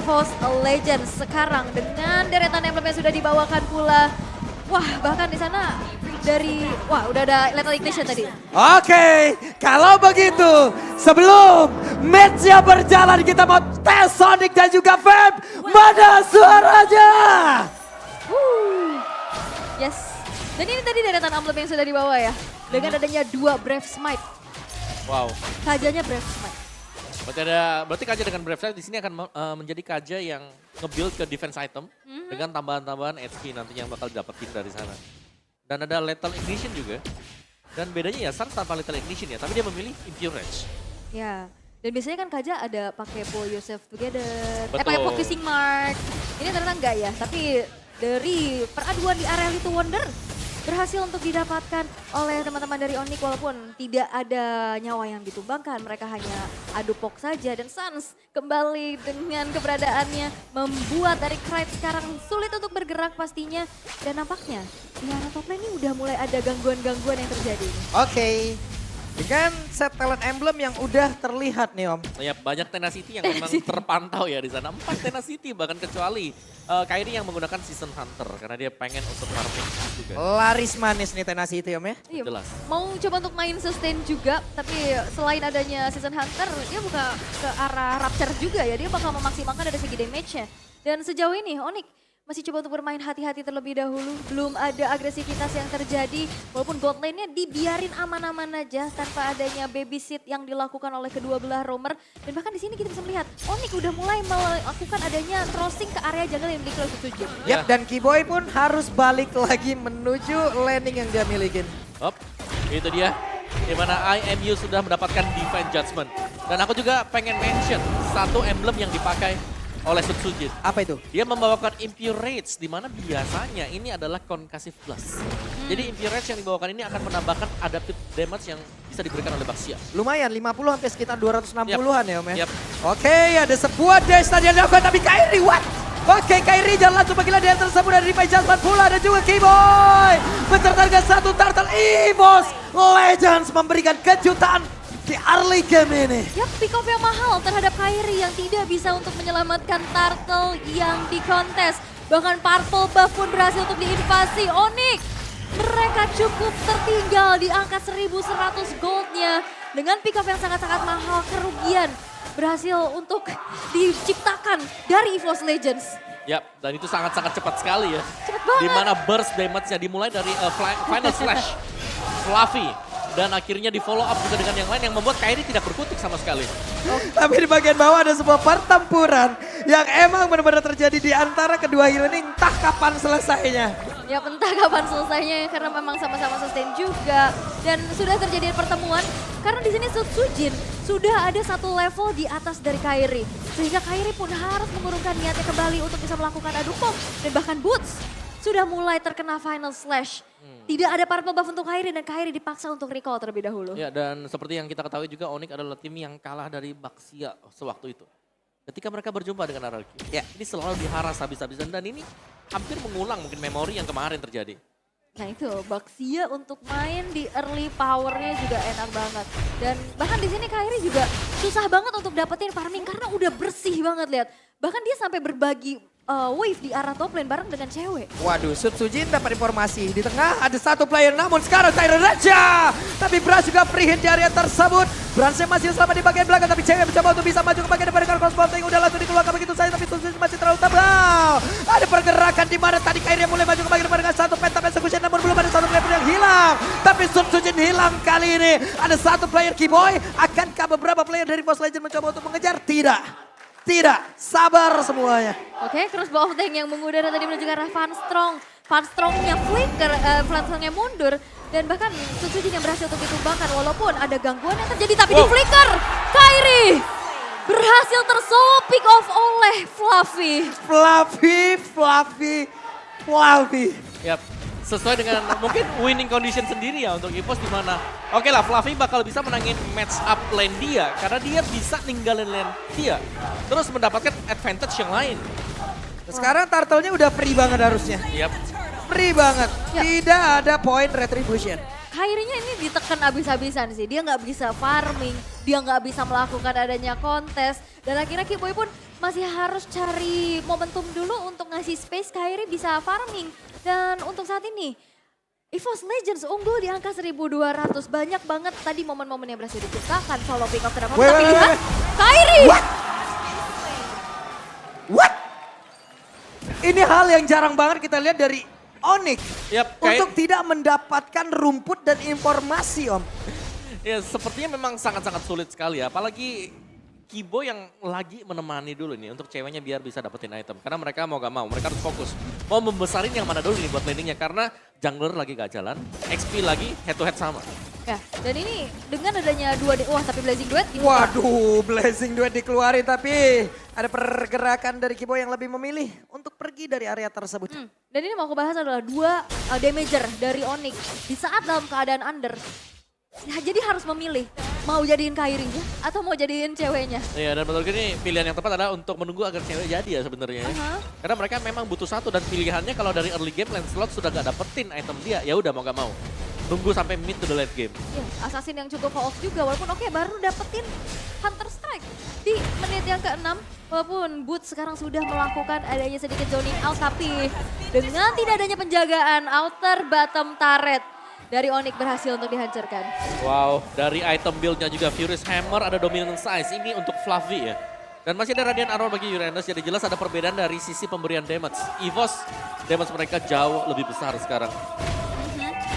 EVOS Legends sekarang dengan deretan emblem yang sudah dibawakan pula. Wah, bahkan di sana udah ada Lethal Ignition tadi. Oke, kalau begitu sebelum match-nya berjalan kita mau tes Sonic dan juga Feb. Mana suaranya? Yes. Dan ini tadi deretan emblem yang sudah dibawa ya. Dengan adanya 2 Brave Smite. Wow. Kajanya Brave Smite. Berarti Kaja dengan Brave Smite di sini akan menjadi Kaja yang nge-build ke defense item dengan tambahan-tambahan HP nantinya yang bakal didapetin dari sana. Dan ada Lethal Ignition juga. Dan bedanya ya Sans tanpa Lethal Ignition ya, tapi dia memilih Impure Rage. Ya. Dan biasanya kan Kaja ada pakai Pull Yourself Together, Betul. pakai Focusing Mark. Ini ternyata enggak ya, tapi dari peraduan di area Little Wonder berhasil untuk didapatkan oleh teman-teman dari Onyx walaupun tidak ada nyawa yang ditumbangkan. Mereka hanya adu pok saja dan Sans kembali dengan keberadaannya membuat dari Krite sekarang sulit untuk bergerak pastinya. Dan nampaknya di arah top lane ini udah mulai ada gangguan-gangguan yang terjadi. Oke, dengan set talent emblem yang udah terlihat nih Om. Ya banyak Tenacity yang memang terpantau ya di sana. 4 Tenacity bahkan kecuali Kairi yang menggunakan Season Hunter karena dia pengen untuk farming juga. Laris manis nih Tenacity Om ya. Iya, Jelas. mau coba untuk main sustain juga, tapi selain adanya Season Hunter, dia buka ke arah Rapture juga ya, dia bakal memaksimalkan dari segi damage-nya. Dan sejauh ini Onyx masih coba untuk bermain hati-hati terlebih dahulu, belum ada agresivitas yang terjadi, walaupun bot lane-nya dibiarin aman-aman aja tanpa adanya babysit yang dilakukan oleh kedua belah roamer. Dan bahkan di sini kita bisa melihat Onyx udah mulai melakukan adanya crossing ke area jungle yang dimiliki oleh Sujin. Yap, dan Kiboy pun harus balik lagi menuju landing yang dia milikin. Hop, itu dia. Dimana IMU sudah mendapatkan Divine Judgment. Dan aku juga pengen mention satu emblem yang dipakai oleh Sujin. Apa itu? Dia membawakan Impure Rage, di mana biasanya ini adalah Concussive Plus. Jadi Impure Rage yang dibawakan ini akan menambahkan adaptive damage yang bisa diberikan oleh Baxia. Lumayan, 50 sampai sekitar 260-an ya Om ya. Yap. Oke, ada sebuah dash tadi yang dilakukan tapi Kairi what? Oke, Kairi jalan langsung bagi dia tersebut dari Divine Judgment pula dan juga Kiboy. Beserta dengan satu Turtle EVOS Legends memberikan kejutan di early game ini. Ya, pick up yang mahal terhadap Kairi yang tidak bisa untuk menyelamatkan Turtle yang di kontes. Bahkan Purple Buff pun berhasil untuk diinvasi Onyx. Mereka cukup tertinggal di angka 1100 goldnya. Dengan pick up yang sangat-sangat mahal, kerugian berhasil untuk diciptakan dari EVOS Legends. Yap, dan itu sangat-sangat cepat sekali ya. Cepet banget. Di mana burst damage-nya dimulai dari Final Slash Fluffy. Dan akhirnya di follow up juga dengan yang lain yang membuat Kairi tidak berkutik sama sekali. Tapi di bagian bawah ada sebuah pertempuran yang emang benar-benar terjadi di antara kedua hero ini, entah kapan selesainya. Ya entah kapan selesainya karena memang sama-sama sustain juga. Dan sudah terjadi pertemuan karena di sini Sujin sudah ada satu level di atas dari Kairi. Sehingga Kairi pun harus mengurungkan niatnya kembali untuk bisa melakukan adu pom. Dan bahkan Boots sudah mulai terkena Final Slash. Tidak ada purple buff untuk Kairi dan Kairi dipaksa untuk recall terlebih dahulu. Ya, dan seperti yang kita ketahui juga Onyx adalah tim yang kalah dari Baxia sewaktu itu. Ketika mereka berjumpa dengan RRQ, ya ini selalu diharas habis-habisan dan ini hampir mengulang mungkin memori yang kemarin terjadi. Nah itu, Baxia untuk main di early powernya juga enak banget. Dan bahkan di sini Kairi juga susah banget untuk dapetin farming karena udah bersih banget lihat. Bahkan dia sampai berbagi wave di arah top lane bareng dengan cewek. Waduh, Sujin dapat informasi. Di tengah ada satu player, namun sekarang Tyron Raja. Tapi Bras juga free hit di area tersebut. Bransnya masih selamat di bagian belakang, tapi cewek mencoba untuk bisa maju ke bagian depan dengan crossbow. Udah langsung dikeluarkan begitu saja, tapi Sujin masih terlalu tebal. Ada pergerakan di mana tadi Kairi mulai maju ke bagian depan dengan satu penta execution, namun belum ada satu player yang hilang. Tapi Sujin hilang kali ini. Ada satu player Kiboy. Akankah beberapa player dari EVOS Legends mencoba untuk mengejar? Tidak. Tidak, sabar semuanya. Oke, crossbow of tank yang mengudara tadi menuju ke arah Van Strong. Van Strongnya flicker, Van Strongnya mundur. Dan bahkan Sujin yang berhasil untuk ditumbangkan walaupun ada gangguan yang terjadi. Tapi di flicker, Kairi berhasil tersolo pick off oleh Fluffy. Fluffy. Yap, sesuai dengan mungkin winning condition sendiri ya untuk EVOS di mana. Oke lah, Fluffy bakal bisa menangin match up lane dia karena dia bisa ninggalin lane dia. Terus mendapatkan advantage yang lain. Sekarang Turtle-nya udah free banget harusnya. Yap. Free banget. Ya. Tidak ada point retribution. Kyrie-nya ini ditekan abis-abisan sih. Dia nggak bisa farming, dia nggak bisa melakukan adanya kontes. Dan akhirnya Kiboy pun masih harus cari momentum dulu untuk ngasih space Kyrie bisa farming. Dan untuk saat ini, EVOS Legends unggul di angka 1200. Banyak banget tadi momen-momen yang berhasil diciptakan. Solo pick off Terraform, tapi lihat Kyrie! What? Ini hal yang jarang banget kita lihat dari Onyx. Untuk tidak mendapatkan rumput dan informasi, Om. Ya sepertinya memang sangat-sangat sulit sekali ya. Apalagi Kibo yang lagi menemani dulu nih untuk ceweknya biar bisa dapetin item. Karena mereka mau gak mau, mereka harus fokus. Mau membesarin yang mana dulu nih buat landingnya. Karena jungler lagi gak jalan, XP lagi head to head sama. Ya, dan ini dengan adanya wah tapi Blazing Duet. Waduh, Blazing Duet dikeluarin tapi ada pergerakan dari Kibo yang lebih memilih untuk pergi dari area tersebut. Dan ini mau aku bahas adalah 2 damager dari Onyx di saat dalam keadaan under. Ya, jadi harus memilih mau jadiin Kyrie-nya atau mau jadiin ceweknya. Iya, dan menurut gue ini pilihan yang tepat adalah untuk menunggu agar cewek jadi ya sebenarnya. Karena mereka memang butuh satu dan pilihannya kalau dari early game Lancelot sudah gak dapetin item dia, ya udah mau gak mau. Tunggu sampai mid to the late game. Ya, Assassin yang cukup off juga walaupun oke baru dapetin Hunter Strike di menit yang ke-6. Walaupun Boots sekarang sudah melakukan adanya sedikit zoning out tapi dengan tidak adanya penjagaan outer bottom turret dari Onyx berhasil untuk dihancurkan. Wow, dari item build-nya juga Furious Hammer ada dominant size. Ini untuk Fluffy ya. Dan masih ada Radiant Arrow bagi Uranus. Jadi jelas ada perbedaan dari sisi pemberian damage. EVOS damage mereka jauh lebih besar sekarang.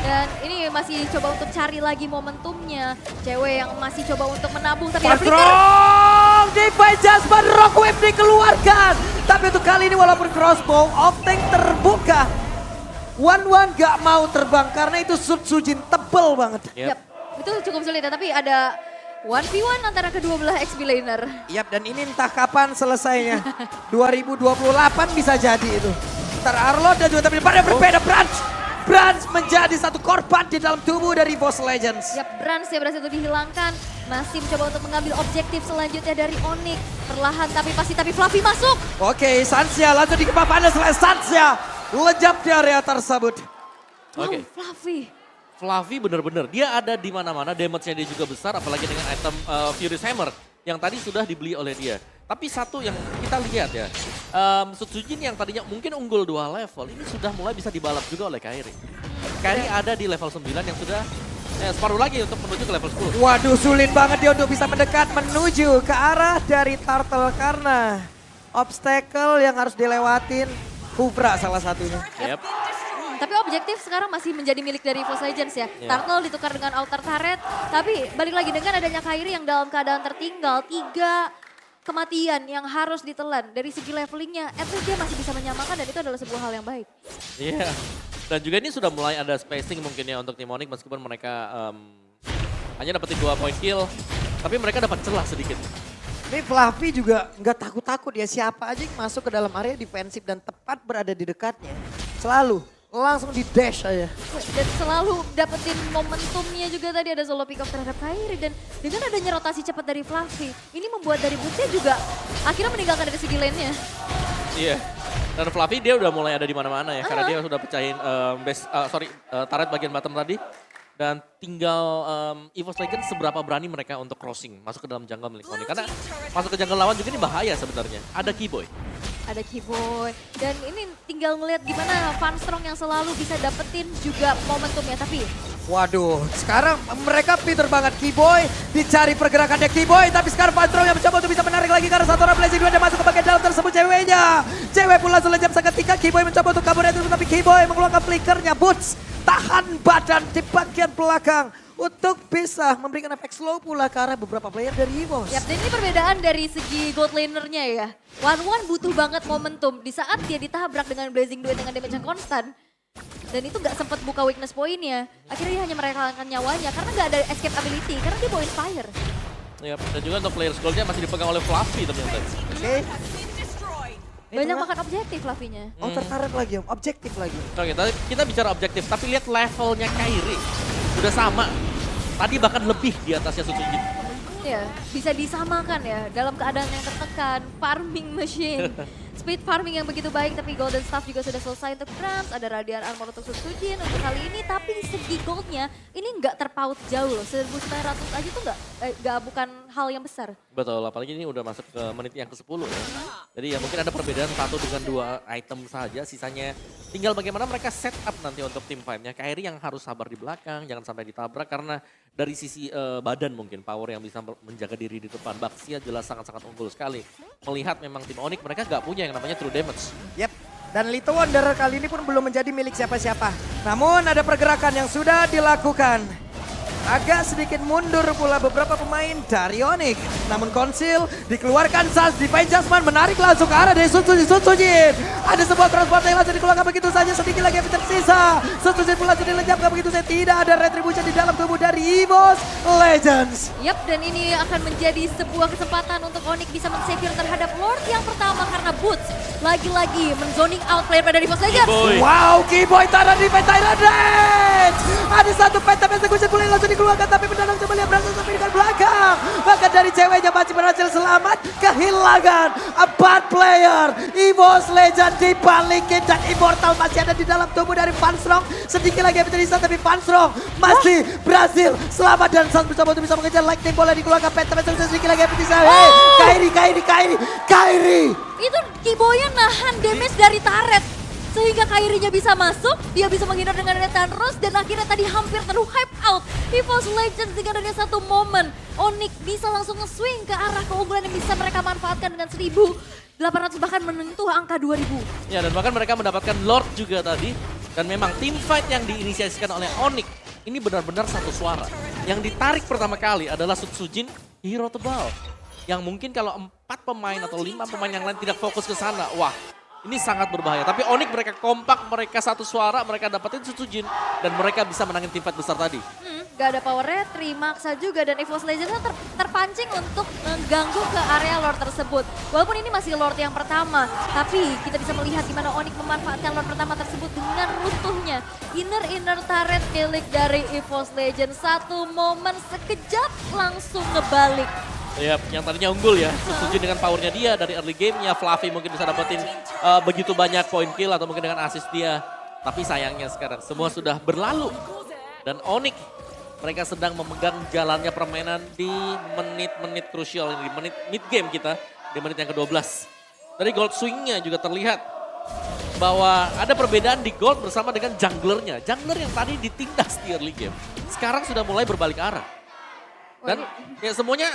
Dan ini masih coba untuk cari lagi momentumnya. Cewek yang masih coba untuk menabung tapi Strong! Divine Jasmine Rock Wave dikeluarkan. Tapi untuk kali ini walaupun crossbow, off-tank terbuka. One gak mau terbang karena itu Sujin tebel banget. Yap, itu cukup sulit ya, tapi ada 1v1 antara kedua belah XP laner. Yap, dan ini entah kapan selesainya. 2028 bisa jadi itu. Ntar Arlot dan juga tapi pada berbeda Branch menjadi satu korban di dalam tubuh dari EVOS Legends. Yap, Branch yang berhasil itu dihilangkan. Masih mencoba untuk mengambil objektif selanjutnya dari Onyx. Perlahan tapi pasti, tapi Fluffy masuk. Oke, Sansia langsung dikepapannya selesai Sansia. Lejap di area tersebut. Oke. Fluffy bener-bener, dia ada di mana-mana, damage-nya dia juga besar, apalagi dengan item Furious Hammer yang tadi sudah dibeli oleh dia. Tapi satu yang kita lihat ya, Sutsujin yang tadinya mungkin unggul 2 level, ini sudah mulai bisa dibalap juga oleh Kyrie. Kyrie ada di level 9 yang sudah separuh lagi untuk menuju ke level 10. Waduh, sulit banget dia untuk bisa mendekat menuju ke arah dari Turtle karena obstacle yang harus dilewatin. Kufra salah satunya. Yep. Tapi objektif sekarang masih menjadi milik dari EVOS Legends ya. Turtle ditukar dengan outer turret. Tapi balik lagi dengan adanya Kyrie yang dalam keadaan tertinggal. 3 kematian yang harus ditelan. Dari segi levelingnya, at least dia masih bisa menyamakan dan itu adalah sebuah hal yang baik. Iya. Dan juga ini sudah mulai ada spacing mungkin ya untuk tim Onyx meskipun mereka hanya dapetin 2 point kill. Tapi mereka dapat celah sedikit. Ini Fluffy juga nggak takut-takut ya, siapa aja yang masuk ke dalam area defensif dan tepat berada di dekatnya. Selalu langsung di dash aja. Dan selalu dapetin momentumnya juga tadi ada solo pick up terhadap Kyrie. Dan dengan adanya rotasi cepat dari Fluffy, ini membuat dari Bootsnya juga akhirnya meninggalkan dari segi lane-nya. Iya. Dan Fluffy dia udah mulai ada di mana-mana ya, karena dia sudah pecahin turret bagian bottom tadi. Dan tinggal EVOS Legends seberapa berani mereka untuk crossing, masuk ke dalam jungle milik Onyx. Karena masuk ke jungle lawan juga ini bahaya sebenarnya. Ada Kiboy. Ada Kiboy. Dan ini tinggal ngelihat gimana Funstrong yang selalu bisa dapetin juga momentumnya. Tapi waduh, sekarang mereka pinter banget. Kiboy dicari pergerakannya Kiboy. Tapi sekarang Funstrong yang mencoba untuk bisa menarik lagi karena satu orang Blazing Duet yang masuk ke bagian dalam tersebut ceweknya. Cewek pun langsung lejam seketika. Kiboy mencoba untuk kabur dari itu. Tapi Kiboy mengeluarkan flickernya. Boots tahan badan di bagian belakang untuk bisa memberikan efek slow pula ke arah beberapa player dari EVOS. yap, dan ini perbedaan dari segi gold lanernya ya. One butuh banget momentum di saat dia ditabrak dengan Blazing Duet dengan damage yang konstan. Dan itu gak sempat buka weakness point-nya. Akhirnya dia hanya merelakan nyawanya karena gak ada escape ability, karena dia bawa Inspire. Ya, dan juga untuk players goldnya masih dipegang oleh Fluffy ternyata. Oke. Banyak makan objektif Fluffy-nya. Outer turret lagi Om, objektif lagi. Oke, kita bicara objektif, tapi lihat levelnya Kyrie. Udah sama. Tadi bahkan lebih di atasnya Sutsujin. Ya, bisa disamakan ya dalam keadaan yang tertekan, farming machine. Speed farming yang begitu baik, tapi golden staff juga sudah selesai untuk Brams. Ada radiant armor untuk Sutsujin untuk kali ini, tapi segi goldnya ini nggak terpaut jauh loh. 1.900 aja tuh nggak bukan hal yang besar. Betul, apalagi ini udah masuk ke menit yang ke-10 ya. Jadi ya mungkin ada perbedaan 1 dengan 2 item saja, sisanya tinggal bagaimana mereka set up nanti untuk tim fight-nya. Kairi yang harus sabar di belakang, jangan sampai ditabrak karena dari sisi badan mungkin power yang bisa menjaga diri di depan. Baxia jelas sangat-sangat unggul sekali. Melihat memang tim Onyx mereka nggak punya yang namanya true damage. Yep. Dan Little Wonder kali ini pun belum menjadi milik siapa-siapa. Namun ada pergerakan yang sudah dilakukan. Agak sedikit mundur pula beberapa pemain dari Onyx. Namun Konsil dikeluarkan Sas, Divine Jasmine menarik langsung ke arah dari Sutsujin. Ada sebuah transport yang langsung dikeluarkan begitu saja, sedikit lagi yang tersisa. Sutsujin pun langsung dilenyapkan begitu saja, tidak ada retribution di dalam tubuh dari EVOS Legends. Yap, dan ini akan menjadi sebuah kesempatan untuk Onyx bisa men-secure terhadap Lord yang pertama karena Boots lagi-lagi men-zoning out player dari EVOS Legends. Wow, Keyboy taruh di Tyrant Rage. Ada satu phantom execution pula yang langsung dikeluarkan, tapi mendalam coba lihat berhasil sampai di belakang. Bahkan dari ceweknya masih berhasil selamat, kehilangan 4 player. EVOS Legends dibalikin dan Immortal masih ada di dalam tubuh dari Fanstrong. Sedikit lagi yang tersisa, tapi Fanstrong masih berhasil selamat dan Sans bersama untuk bisa mengejar lightning bola dikeluarkan phantom execution sedikit lagi yang tersisa. Hey, Kairi. Itu Kiboya nahan damage dari turret. Sehingga Kairinya bisa masuk, dia bisa menghindar dengan Nathan Rose dan akhirnya tadi hampir hype out. EVOS Legends dengan adanya satu momen, Onyx bisa langsung nge-swing ke arah keunggulan yang bisa mereka manfaatkan dengan 1.800 bahkan menyentuh angka 2.000. Ya, dan bahkan mereka mendapatkan Lord juga tadi. Dan memang tim fight yang diinisiasikan oleh Onyx ini benar-benar satu suara. Yang ditarik pertama kali adalah Sutsujin, hero tebal. Yang mungkin kalau 4 pemain atau 5 pemain yang lain tidak fokus ke sana, wah ini sangat berbahaya. Tapi Onyx mereka kompak, mereka satu suara, mereka dapetin Sutsujin dan mereka bisa menangin tim fight besar tadi. Gak ada power retry, maksa juga dan EVOS Legends terpancing untuk mengganggu ke area Lord tersebut. Walaupun ini masih Lord yang pertama, tapi kita bisa melihat gimana Onyx memanfaatkan Lord pertama tersebut dengan runtuhnya inner turret milik dari EVOS Legends. Satu momen sekejap langsung ngebalik. Ya, yang tadinya unggul ya, Sutsujin dengan powernya dia dari early gamenya, Fluffy mungkin bisa dapetin begitu banyak point kill atau mungkin dengan assist dia. Tapi sayangnya sekarang semua sudah berlalu. Dan Onyx mereka sedang memegang jalannya permainan di menit-menit krusial ini, di menit mid game kita, di menit yang ke-12. Dari gold swingnya juga terlihat bahwa ada perbedaan di gold bersama dengan junglernya. Jungler yang tadi ditindas di early game, sekarang sudah mulai berbalik arah. Dan ya semuanya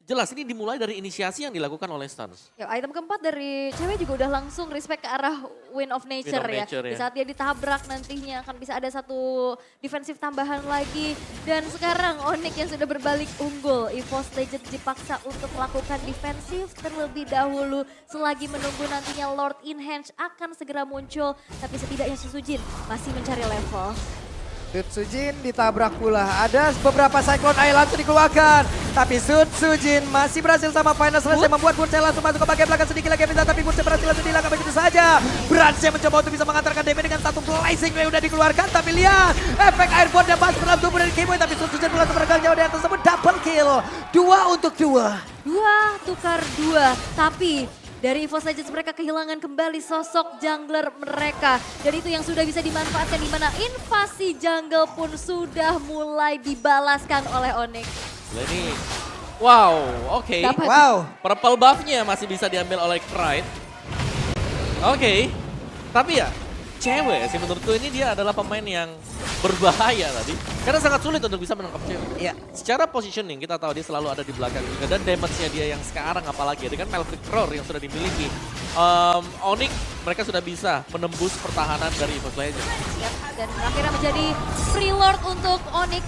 jelas ini dimulai dari inisiasi yang dilakukan oleh Stans. Ya, item keempat dari cewek juga udah langsung respect ke arah Wind of Nature, Wind of Nature, ya. Di ya. saat dia ditabrak nantinya akan bisa ada satu defensif tambahan lagi. Dan sekarang Onyx yang sudah berbalik unggul. EVOS Legends dipaksa untuk melakukan defensif terlebih dahulu. Selagi menunggu nantinya Lord in Hand akan segera muncul. Tapi setidaknya Sutsujin masih mencari level. Sutsujin ditabrak pula. Ada beberapa Cyclone Eye langsung dikeluarkan. Tapi Sutsujin masih berhasil sama Final Slash yang membuat Bursa langsung masuk ke bagian belakang sedikit lagi bisa. Tapi Bursa berhasil langsung dihilangkan begitu saja. Brance mencoba untuk bisa mengantarkan damage dengan satu blazing yang sudah dikeluarkan. Tapi lihat efek airborne yang masuk dalam tubuh dari Keyboy. Tapi Sutsujin langsung bergerak jauh dari tersebut. Double kill. 2 untuk 2. 2 tukar 2. Tapi dari EVOS Legends mereka kehilangan kembali sosok jungler mereka. Dan itu yang sudah bisa dimanfaatkan di mana invasi jungle pun sudah mulai dibalaskan oleh Onyx. Nah ini, wow, oke. Dapat. Wow. Purple buff-nya masih bisa diambil oleh Pride. Oke, tapi ya cewek sih menurutku ini dia adalah pemain yang berbahaya tadi. Karena sangat sulit untuk bisa menangkap cewek. Iya. Secara positioning kita tahu dia selalu ada di belakang juga. Dan damage-nya dia yang sekarang apalagi dengan Malefic Roar yang sudah dimiliki. Onyx mereka sudah bisa menembus pertahanan dari EVOS Legends. Yap, dan akhirnya menjadi free Lord untuk Onyx.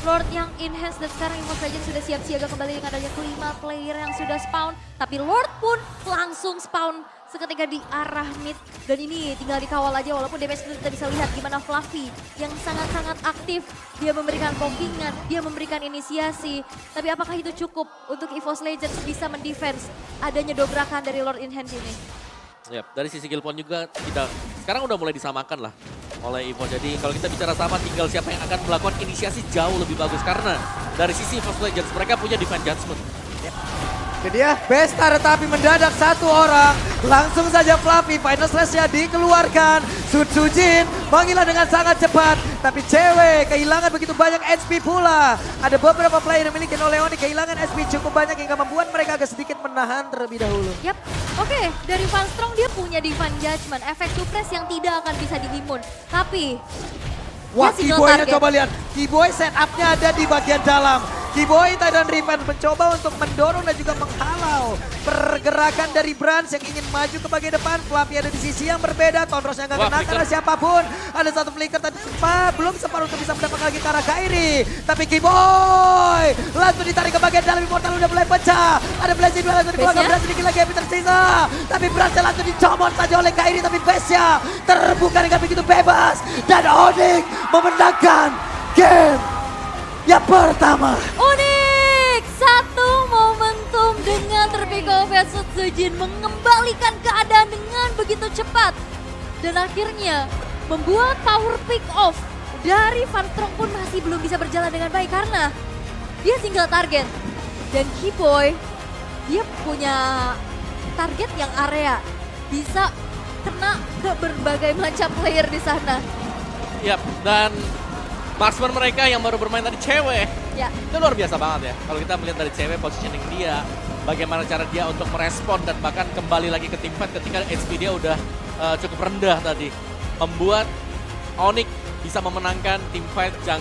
Lord yang enhance dan sekarang EVOS Legends sudah siap siaga kembali dengan adanya kelima player yang sudah spawn. Tapi Lord pun langsung spawn seketika di arah mid. Dan ini tinggal dikawal aja walaupun damage itu kita bisa lihat gimana Fluffy yang sangat-sangat aktif. Dia memberikan pokingan, dia memberikan inisiasi. Tapi apakah itu cukup untuk EVOS Legends bisa mendefense adanya dobrakan dari Lord in Hand ini? Yap, dari sisi kill point juga tidak, sekarang udah mulai disamakan lah oleh EVOS. Jadi kalau kita bicara sama tinggal siapa yang akan melakukan inisiasi jauh lebih bagus. Karena dari sisi First Legends, mereka punya Divine Judgment. Itu dia, Besta tetapi mendadak satu orang. Langsung saja Fluffy, final slash-nya dikeluarkan. Sutsujin menghilangkan dengan sangat cepat. Tapi cewek kehilangan begitu banyak HP pula. Ada beberapa player yang dimiliki oleh Onyx kehilangan HP cukup banyak hingga membuat mereka agak sedikit menahan terlebih dahulu. Yap, oke, dari Van Strong dia punya Divine Judgment, efek suppress yang tidak akan bisa diimun. Tapi Wah, dia single Keyboy-nya target. coba lihat. Keyboy setup-nya ada di bagian dalam. Keyboy Titan Revenge mencoba untuk mendorong dan juga menghalau pergerakan dari Brans yang ingin maju ke bagian depan. Fluffy ada di sisi yang berbeda. Tonrosnya nggak Wah, kena flicker. karena siapapun. Ada satu flicker tapi belum sempat untuk bisa mendapatkan lagi ke arah Kairi. Tapi Keyboy langsung ditarik ke bagian dalam. Immortal udah mulai pecah. Ada blazing dua langsung dikeluarkan. Base-nya? Brans sedikit lagi yang tersisa. Tapi Brans langsung dicomot saja oleh Kairi. Tapi base-nya terbuka dengan begitu bebas. Dan Onyx memenangkan game yang pertama. Onyx, satu momentum dengan terpickle versus Sutsujin mengembalikan keadaan dengan begitu cepat. Dan akhirnya membuat power pick off dari Van Strong pun masih belum bisa berjalan dengan baik karena dia single target. Dan Keyboy, dia punya target yang area. Bisa kena ke berbagai macam player di sana. Yap, dan marksman mereka yang baru bermain tadi cewek. Ya, Itu luar biasa banget ya. Kalau kita melihat dari cewek positioning dia, bagaimana cara dia untuk merespon dan bahkan kembali lagi ke teamfight ketika HP dia udah cukup rendah tadi. Membuat Onyx bisa memenangkan teamfight jungle.